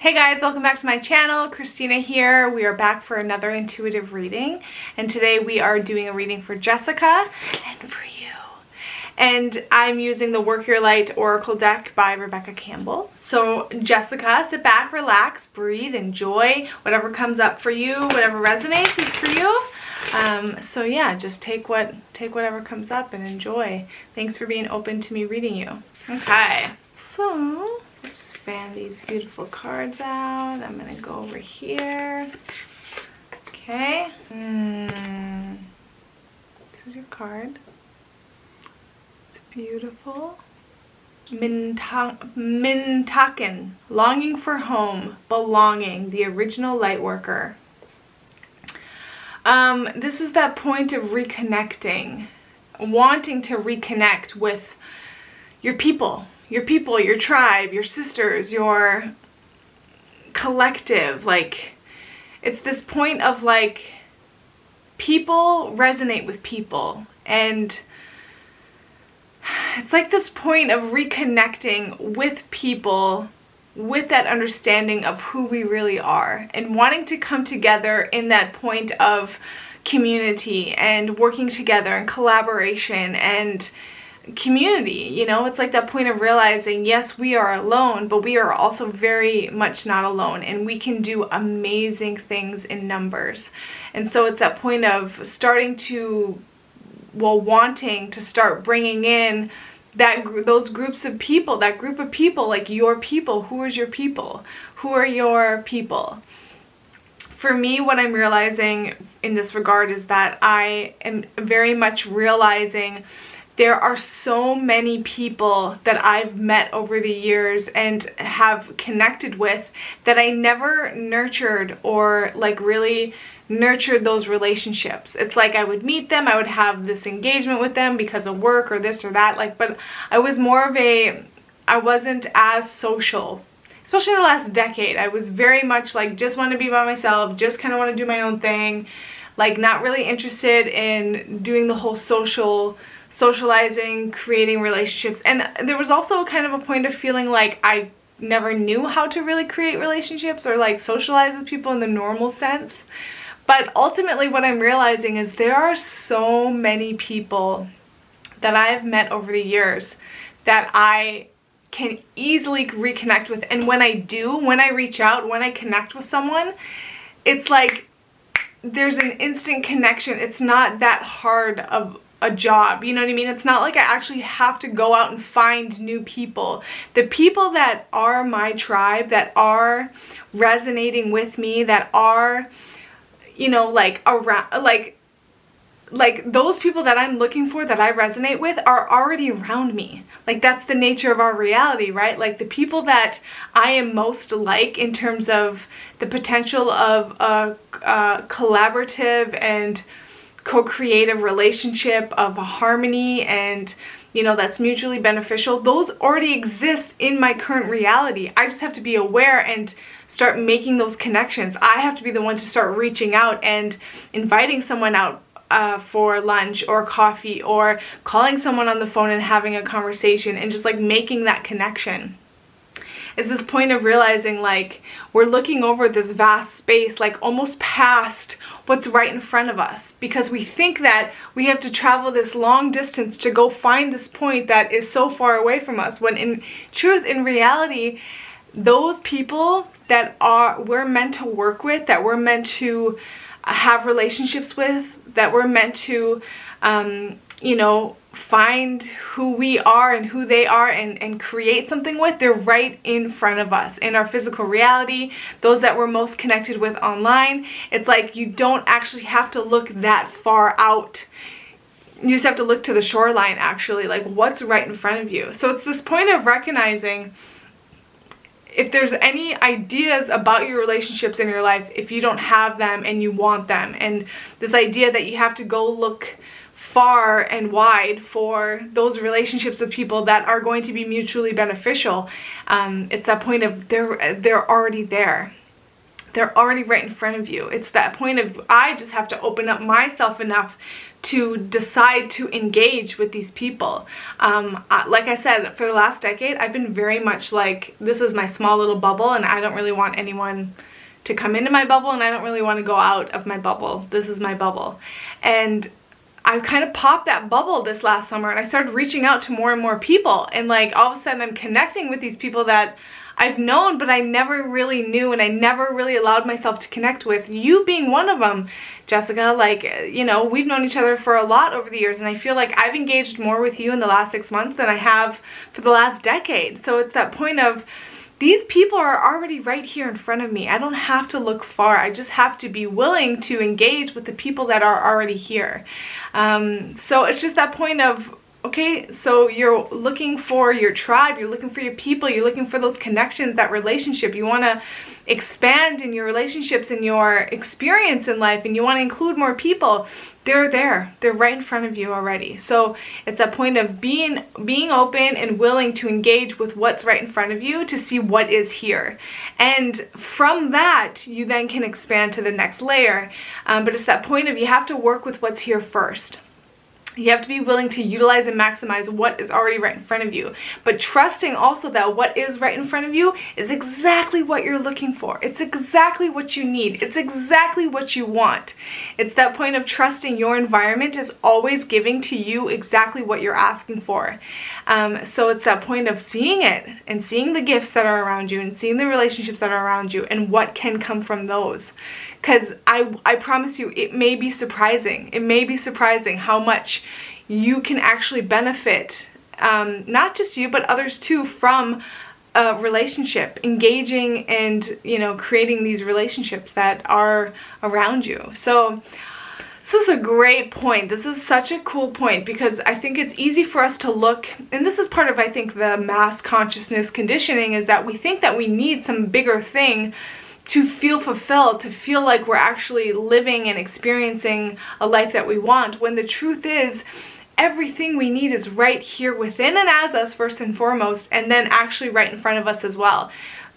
Hey guys, welcome back to my channel. Christina here. We are back for another intuitive reading, and today we are doing a reading for Jessica and for you. And I'm using the Work Your Light Oracle deck by Rebecca Campbell. So Jessica, sit back, relax, breathe, enjoy whatever comes up for you, whatever resonates is for you. So yeah, just take whatever comes up and enjoy. Thanks for being open to me reading you. Okay, so let's fan these beautiful cards out. I'm gonna go over here. Okay. This is your card. It's beautiful. Mintakan. Longing for home. Belonging. The original lightworker. This is that point of reconnecting. Wanting to reconnect with your people. Your tribe, your sisters, your collective. Like, it's this point of like, people resonate with people, and it's like this point of reconnecting with people with that understanding of who we really are, and wanting to come together in that point of community and working together and collaboration and community. You know, it's like that point of realizing, yes, we are alone, but we are also very much not alone, and we can do amazing things in numbers. And so it's that point of starting to, well, wanting to start bringing in those groups of people, that group of people, like your people. Who is your people? Who are your people? For me, what I'm realizing in this regard is that I am very much realizing there are so many people that I've met over the years and have connected with that I never nurtured or like really nurtured those relationships. It's like I would meet them, I would have this engagement with them because of work or this or that, like, but I was more of I wasn't as social. Especially in the last decade, I was very much like, just want to be by myself, just kind of want to do my own thing, like not really interested in doing the whole socializing, creating relationships. And there was also kind of a point of feeling like I never knew how to really create relationships or like socialize with people in the normal sense. But ultimately what I'm realizing is there are so many people that I have met over the years that I can easily reconnect with. And when I do, when I reach out, when I connect with someone, it's like there's an instant connection. It's not that hard of a job, you know what I mean? It's not like I actually have to go out and find new people. The people that are my tribe, that are resonating with me, that are, you know, like around, like those people that I'm looking for, that I resonate with, are already around me. Like, that's the nature of our reality, right? Like, the people that I am most like in terms of the potential of a collaborative and co-creative relationship of a harmony, and you know, that's mutually beneficial, those already exist in my current reality. I just have to be aware and start making those connections. I have to be the one to start reaching out and inviting someone out for lunch or coffee, or calling someone on the phone and having a conversation, and just like making that connection. It's this point of realizing like we're looking over this vast space, like almost past what's right in front of us, because we think that we have to travel this long distance to go find this point that is so far away from us, when in truth, in reality, those people that we're meant to work with, that we're meant to have relationships with, that we're meant to you know, find who we are and who they are, and create something with, they're right in front of us in our physical reality. Those that we're most connected with online, it's like you don't actually have to look that far out. You just have to look to the shoreline, actually, like what's right in front of you. So it's this point of recognizing, if there's any ideas about your relationships in your life, if you don't have them and you want them, and this idea that you have to go look far and wide for those relationships with people that are going to be mutually beneficial, it's that point of they're already there. they're already right in front of you. It's that point of, I just have to open up myself enough to decide to engage with these people. Like I said, for the last decade, I've been very much like, this is my small little bubble, and I don't really want anyone to come into my bubble, and I don't really want to go out of my bubble. This is my bubble. And I kind of popped that bubble this last summer, and I started reaching out to more and more people, and like all of a sudden I'm connecting with these people that I've known but I never really knew, and I never really allowed myself to connect with, you being one of them, Jessica. Like, you know, we've known each other for a lot over the years, and I feel like I've engaged more with you in the last 6 months than I have for the last decade. So it's that point of, these people are already right here in front of me. I don't have to look far. I just have to be willing to engage with the people that are already here. So it's just that point of, okay, so you're looking for your tribe, you're looking for your people, you're looking for those connections, that relationship. You want to expand in your relationships and your experience in life, and you want to include more people. They're there. They're right in front of you already. So it's that point of being open and willing to engage with what's right in front of you to see what is here. And from that, you then can expand to the next layer. But it's that point of, you have to work with what's here first. You have to be willing to utilize and maximize what is already right in front of you, but trusting also that what is right in front of you is exactly what you're looking for. It's exactly what you need. It's exactly what you want. It's that point of trusting your environment is always giving to you exactly what you're asking for. So it's that point of seeing it and seeing the gifts that are around you and seeing the relationships that are around you and what can come from those. Because I promise you, it may be surprising. It may be surprising how much you can actually benefit, not just you, but others too, from a relationship, engaging and, you know, creating these relationships that are around you. So this is a great point. This is such a cool point, because I think it's easy for us to look, and this is part of, I think, the mass consciousness conditioning, is that we think that we need some bigger thing to feel fulfilled, to feel like we're actually living and experiencing a life that we want, when the truth is, everything we need is right here within and as us first and foremost, and then actually right in front of us as well.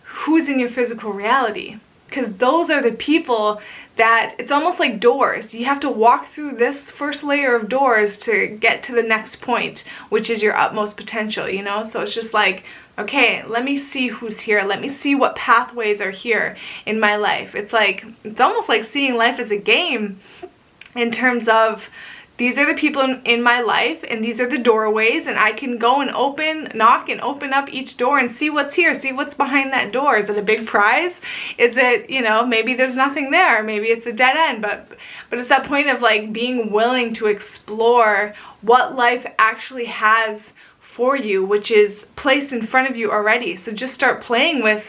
Who's in your physical reality? Because those are the people that, it's almost like doors. You have to walk through this first layer of doors to get to the next point, which is your utmost potential, you know? So it's just like, okay, let me see who's here. Let me see what pathways are here in my life. It's like, it's almost like seeing life as a game, in terms of, these are the people in my life, and these are the doorways, and I can go and knock and open up each door and see what's here, see what's behind that door. Is it a big prize? Is it, you know, maybe there's nothing there, maybe it's a dead end, but it's that point of like being willing to explore what life actually has for you, which is placed in front of you already. So just start playing with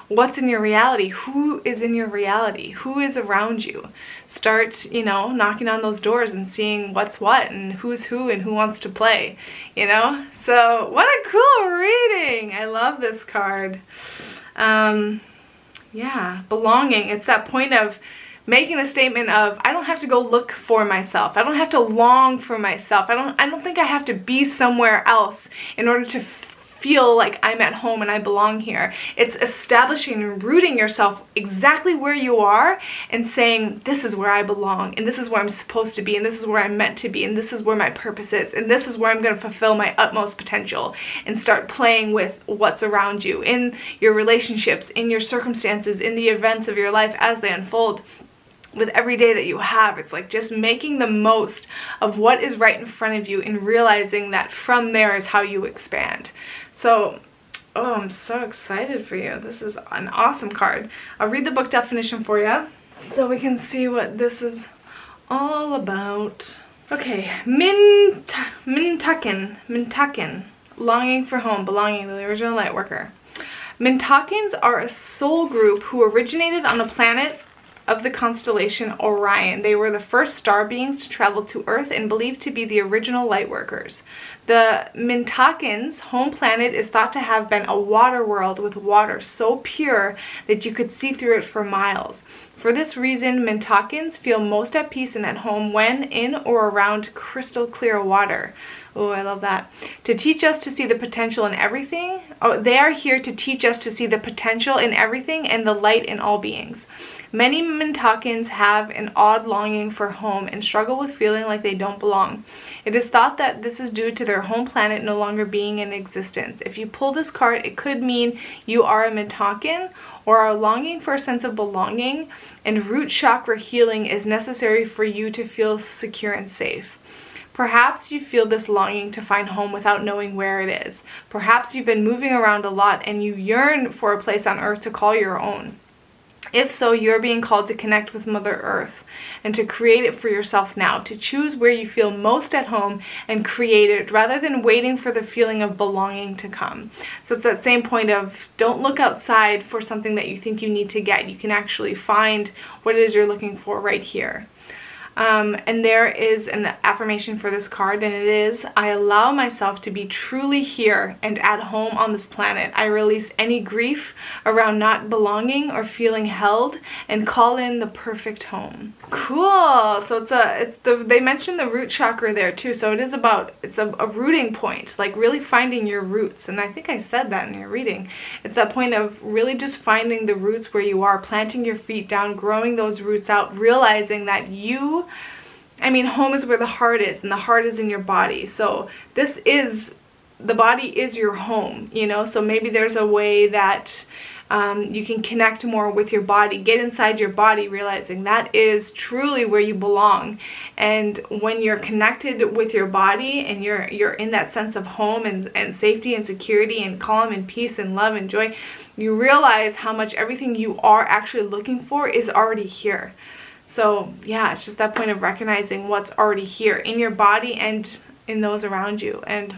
what's in your reality. Who is in your reality? Who is around you? Start, you know, knocking on those doors and seeing what's what and who's who and who wants to play, you know? So what a cool reading. I love this card. Yeah, belonging. It's that point of making a statement of, I don't have to go look for myself. I don't have to long for myself. I don't think I have to be somewhere else in order to feel like I'm at home and I belong here. It's establishing and rooting yourself exactly where you are and saying, this is where I belong, and this is where I'm supposed to be, and this is where I'm meant to be, and this is where my purpose is, and this is where I'm going to fulfill my utmost potential, and start playing with what's around you, in your relationships, in your circumstances, in the events of your life as they unfold. With every day that you have, it's like just making the most of what is right in front of you and realizing that from there is how you expand. So, oh, I'm so excited for you. This is an awesome card. I'll read the book definition for you so we can see what this is all about. Okay, Mintakan, longing for home, belonging, the original light worker. Mintakans are a soul group who originated on the planet of the constellation Orion. They were the first star beings to travel to Earth and believed to be the original light workers. The Mintakans' home planet is thought to have been a water world with water so pure that you could see through it for miles. For this reason, Mintakans feel most at peace and at home when in or around crystal clear water. Oh, I love that. To teach us to see the potential in everything. Oh, they are here to teach us to see the potential in everything and the light in all beings. Many Mintakans have an odd longing for home and struggle with feeling like they don't belong. It is thought that this is due to their home planet no longer being in existence. If you pull this card, it could mean you are a Mintakan or are longing for a sense of belonging, and root chakra healing is necessary for you to feel secure and safe. Perhaps you feel this longing to find home without knowing where it is. Perhaps you've been moving around a lot and you yearn for a place on earth to call your own. If so, you're being called to connect with Mother Earth and to create it for yourself now, to choose where you feel most at home and create it rather than waiting for the feeling of belonging to come. So it's that same point of don't look outside for something that you think you need to get. You can actually find what it is you're looking for right here. And there is an affirmation for this card, and it is, I allow myself to be truly here and at home on this planet. I release any grief around not belonging or feeling held and call in the perfect home. Cool. So they mentioned the root chakra there too. So it is it's a rooting point, like really finding your roots. And I think I said that in your reading. It's that point of really just finding the roots where you are, planting your feet down, growing those roots out, realizing that home is where the heart is, and the heart is in your body. So the body is your home, so maybe there's a way that you can connect more with your body, get inside your body, realizing that is truly where you belong. And when you're connected with your body and you're in that sense of home and safety and security and calm and peace and love and joy, you realize how much everything you are actually looking for is already here. So yeah, it's just that point of recognizing what's already here in your body and in those around you. And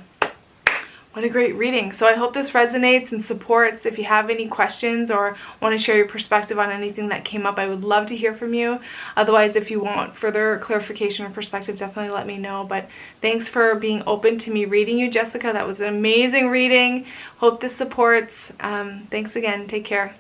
what a great reading. So I hope this resonates and supports. If you have any questions or want to share your perspective on anything that came up, I would love to hear from you. Otherwise, if you want further clarification or perspective, definitely let me know. But thanks for being open to me reading you, Jessica. That was an amazing reading. Hope this supports. Thanks again. Take care.